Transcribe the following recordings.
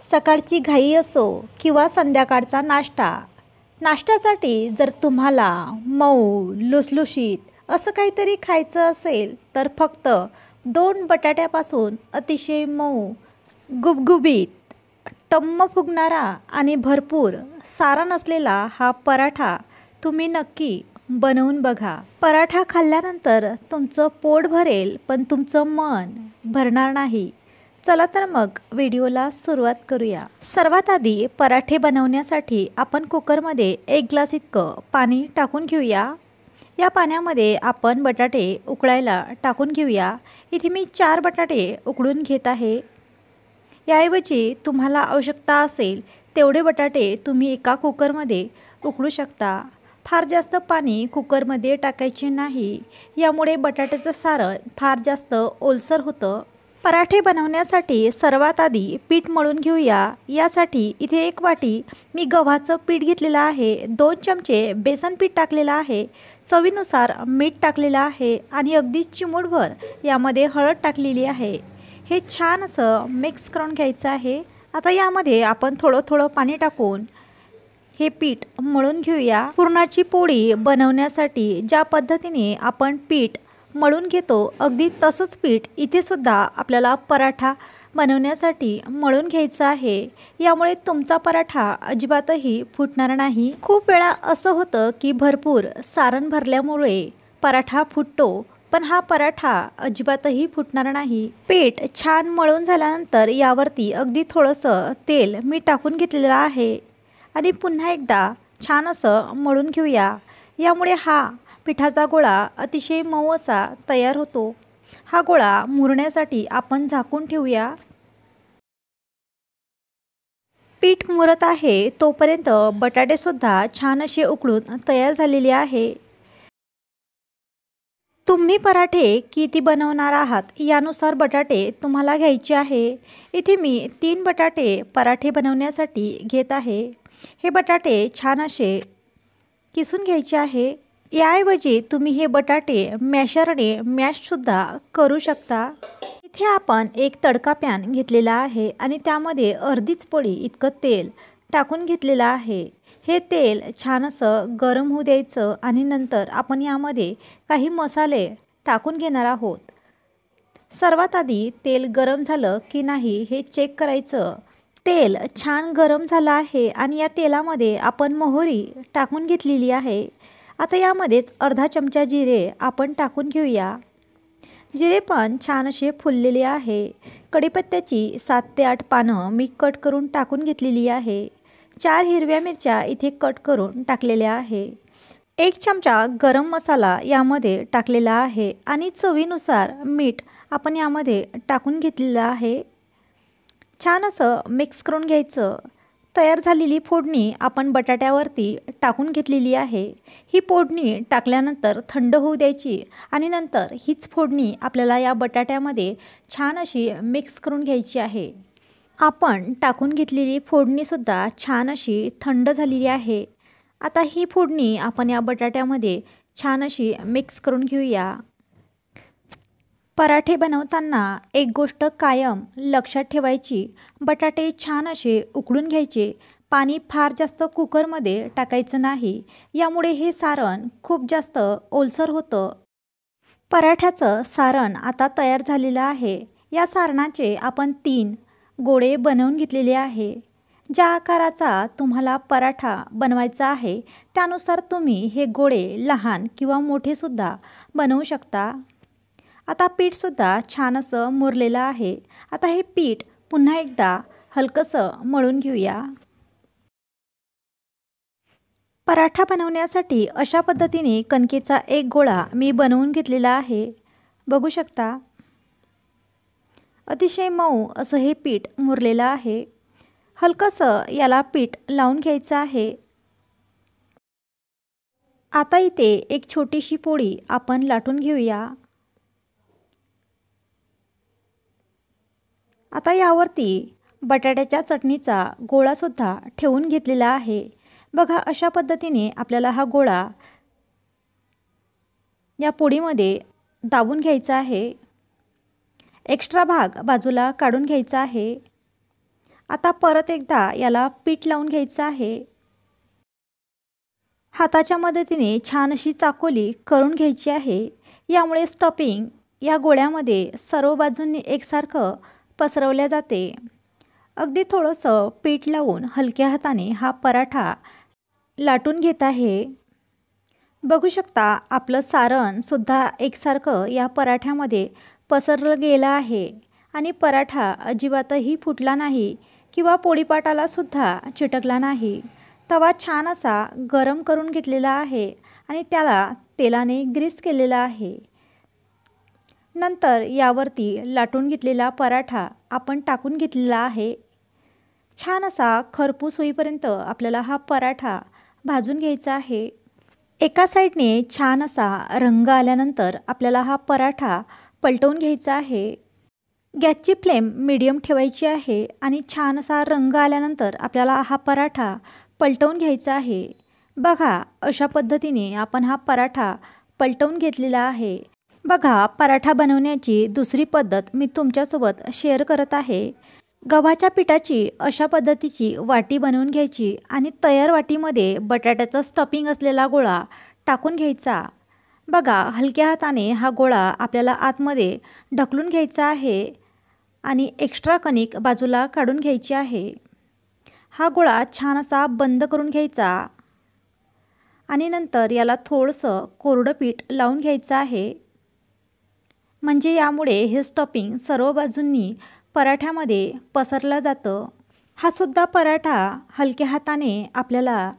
सकाळची घाई असो किंवा संध्याकाळचा नाश्त्यासाठी जर तुम्हाला मऊ लुसलुशीत असं काहीतरी खायचं असेल तर फक्त 2 बटाट्यापासून अतिशय मऊ गुबगुबीत टम्म फुगणारा आणि भरपूर सारण असलेला हा पराठा तुम्ही नक्की बनवून बघा। पराठा खाल्ल्यानंतर तुमचं पोट भरेल पण तुमचं मन भरणार नाही। चला तर मग व्हिडिओला सुरुवात करूया। सर्वात आधी पराठे बनवण्यासाठी आपण कुकरमध्ये 1 ग्लास इतकं पाणी टाकून घेऊया। या पाण्यामध्ये आपण बटाटे उकळायला टाकून घेऊया। इथे मी 4 बटाटे उकडून घेत आहे। याऐवजी तुम्हाला आवश्यकता असेल तेवढे बटाटे तुम्ही एका कुकरमध्ये उकळू शकता। फार जास्त पाणी कुकरमध्ये टाकायचे नाही, यामुळे बटाट्याचं सारण फार जास्त ओलसर होतं। पराठे बनवण्यासाठी सर्वात आधी पीठ मळून घेऊया। यासाठी इथे 1 वाटी मी गव्हाचं पीठ घेतलेलं आहे, 2 चमचे बेसन पीठ टाकलेलं आहे, चवीनुसार मीठ टाकलेलं आहे आणि अगदी चिमूटभर यामध्ये हळद टाकलेली आहे। हे छान असं मिक्स करून घ्यायचं आहे। आता यामध्ये आपण थोडं पाणी टाकून हे पीठ मळून घेऊया। पुरणाची पोळी बनवण्यासाठी ज्या पद्धतीने आपण पीठ मळून घेतो अगदी तसंच पीठ इथे सुद्धा आपल्याला पराठा बनवण्यासाठी मळून घ्यायचं आहे। यामुळे तुमचा पराठा अजिबातही फुटणार नाही। खूप वेळा असं होतं की भरपूर सारण भरल्यामुळे पराठा फुटतो, पण हा पराठा अजिबातही फुटणार नाही। पीठ छान मळून झाल्यानंतर यावरती अगदी थोडंसं तेल मी टाकून घेतलेलं आहे आणि पुन्हा एकदा छान असं मळून घेऊया। यामुळे हा पिठाचा गोळा अतिशय मऊ असा तयार होतो। हा गोळा मुरण्यासाठी आपण झाकून ठेवूया। पीठ मुरत आहे तोपर्यंत बटाटे सुद्धा छान असे उकळून तयार झालेले आहे। तुम्ही पराठे किती बनवणार आहात यानुसार बटाटे तुम्हाला घ्यायचे आहे। इथे मी 3 बटाटे पराठे बनवण्यासाठी घेत आहे। हे बटाटे छान असे किसून घ्यायचे आहे। याऐवजी तुम्ही हे बटाटे मॅशरने मॅशसुद्धा करू शकता। इथे आपण एक तडका पॅन घेतलेला आहे आणि त्यामध्ये अर्धीच पळी इतकं तेल टाकून घेतलेलं आहे। हे तेल छान असं गरम होऊ द्यायचं आणि नंतर आपण यामध्ये काही मसाले टाकून घेणार आहोत। सर्वात आधी तेल गरम झालं की नाही हे चेक करायचं। तेल छान गरम झालं आहे आणि या तेलामध्ये आपण मोहरी टाकून घेतलेली आहे। आता यामध्येच अर्धा चमचा जिरे आपण टाकून घेऊया। जिरे पण छान असे फुललेले आहे। कढीपत्त्याची 7 ते 8 पानं मी कट करून टाकून घेतलेली आहे। 4 हिरव्या मिरच्या इथे कट करून टाकलेल्या आहे। 1 चमचा गरम मसाला यामध्ये टाकलेला आहे आणि चवीनुसार मीठ आपण यामध्ये टाकून घेतलेलं आहे। छान असं मिक्स करून घ्यायचं। तयार झालेली फोडणी आपण बटाट्यावरती टाकून घेतलेली आहे। ही फोडणी टाकल्यानंतर थंड होऊ द्यायची आणि नंतर हीच फोडणी आपल्याला या बटाट्यामध्ये छान अशी मिक्स करून घ्यायची आहे। आपण टाकून घेतलेली फोडणीसुद्धा छान अशी थंड झालेली आहे। आता ही फोडणी आपण या बटाट्यामध्ये छान अशी मिक्स करून घेऊया। पराठे बनवताना एक गोष्ट कायम लक्षात ठेवायची, बटाटे छान असे उकडून घ्यायचे। पाणी फार जास्त कुकरमध्ये टाकायचं नाही, यामुळे हे सारण खूप जास्त ओलसर होतं। पराठ्याचं सारण आता तयार झालेलं आहे। या सारणाचे आपण 3 गोळे बनवून घेतलेले आहे। ज्या आकाराचा तुम्हाला पराठा बनवायचा आहे त्यानुसार तुम्ही हे गोळे लहान किंवा मोठेसुद्धा बनवू शकता। आता पीठसुद्धा छान असं मुरलेलं आहे। आता हे पीठ पुन्हा एकदा हलकंसं मळून घेऊया। पराठा बनवण्यासाठी अशा पद्धतीने कणकेचा एक गोळा मी बनवून घेतलेला आहे, बघू शकता। अतिशय मऊ असं हे पीठ मुरलेलं आहे। हलकंसं याला पीठ लावून घ्यायचं आहे। आता इथे एक छोटीशी पोळी आपण लाटून घेऊया। आता यावरती बटाट्याच्या चटणीचा गोळासुद्धा ठेवून घेतलेला आहे। बघा अशा पद्धतीने आपल्याला हा गोळा या पोळीमध्ये दाबून घ्यायचा आहे। एक्स्ट्रा भाग बाजूला काढून घ्यायचा आहे। आता परत एकदा याला पीठ लावून घ्यायचं आहे। हाताच्या मदतीने छान अशी चाकोली करून घ्यायची आहे। यामुळे स्टफिंग या गोळ्यामध्ये सर्व बाजूंनी एकसारखं पसरवले जाते। अगदी थोडंसं पीठ लावून हलक्या हाताने हा पराठा लाटून घेत आहे। बघू शकता आपलं सारणसुद्धा एकसारखं या पराठ्यामध्ये पसरलं गेलं आहे आणि पराठा अजिबातही फुटला नाही किंवा पोळीपाटाला सुद्धा चिटकला नाही। तवा छान असा गरम करून घेतलेला आहे आणि त्याला तेलाने ग्रीस केलेला आहे। नंतर यावरती लाटून घेतलेला पराठा आपण टाकून घेतलेला आहे। छान असा खरपूस होईपर्यंत आपल्याला हा पराठा भाजून घ्यायचा आहे। एका साईडने छान असा रंग आल्यानंतर आपल्याला हा पराठा पलटवून घ्यायचा आहे। गॅसची फ्लेम मीडियम ठेवायची आहे आणि छान असा रंग आल्यानंतर आपल्याला हा पराठा पलटवून घ्यायचा आहे। बघा अशा पद्धतीने आपण हा पराठा पलटवून घेतलेला आहे। बघा पराठा बनवण्याची दुसरी पद्धत मी तुमच्यासोबत शेअर करत आहे। गव्हाच्या पिठाची अशा पद्धतीची वाटी बनवून घ्यायची आणि तयार वाटीमध्ये बटाट्याचा स्टफिंग असलेला गोळा टाकून घ्यायचा। बघा हलक्या हाताने हा गोळा आपल्याला आतमध्ये ढकलून घ्यायचा आहे आणि एक्स्ट्रा कणिक बाजूला काढून घ्यायची आहे। हा गोळा छान असा बंद करून घ्यायचा आणि नंतर याला थोडंसं कोरडं पीठ लावून घ्यायचं आहे, म्हणजे यामुळे हे स्टफिंग सर्व बाजूंनी पराठ्यामध्ये पसरलं जातं। हा सुद्धा पराठा हलक्या हाताने आपल्याला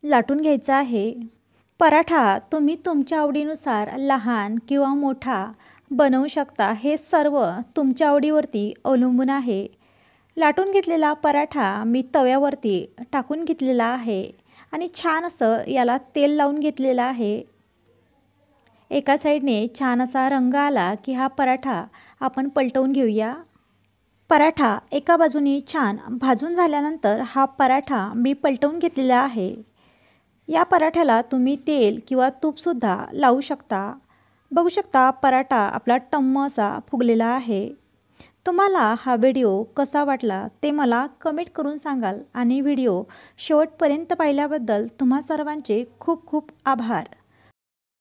लाटून घ्यायचा आहे। पराठा तुम्ही तुमच्या आवडीनुसार लहान किंवा मोठा बनवू शकता, हे सर्व तुमच्या आवडीवरती अवलंबून आहे। लाटून घेतलेला पराठा मी तव्यावरती टाकून घेतलेला आहे आणि छान असं याला तेल लावून घेतलेलं आहे। एका साईडने छान असा रंग आला की हा पराठा आपण पलटवून घेऊया। पराठा एका बाजूने छान भाजून झाल्यानंतर हा पराठा मी पलटवून घेतलेला आहे। या पराठ्याला तुम्ही तेल किंवा तूपसुद्धा लावू शकता। बघू शकता पराठा आपला टम्म असा फुगलेला आहे। तुम्हाला हा व्हिडिओ कसा वाटला ते मला कमेंट करून सांगाल आणि व्हिडिओ शेवटपर्यंत पाहिल्याबद्दल तुम्हा सर्वांचे खूप खूप आभार।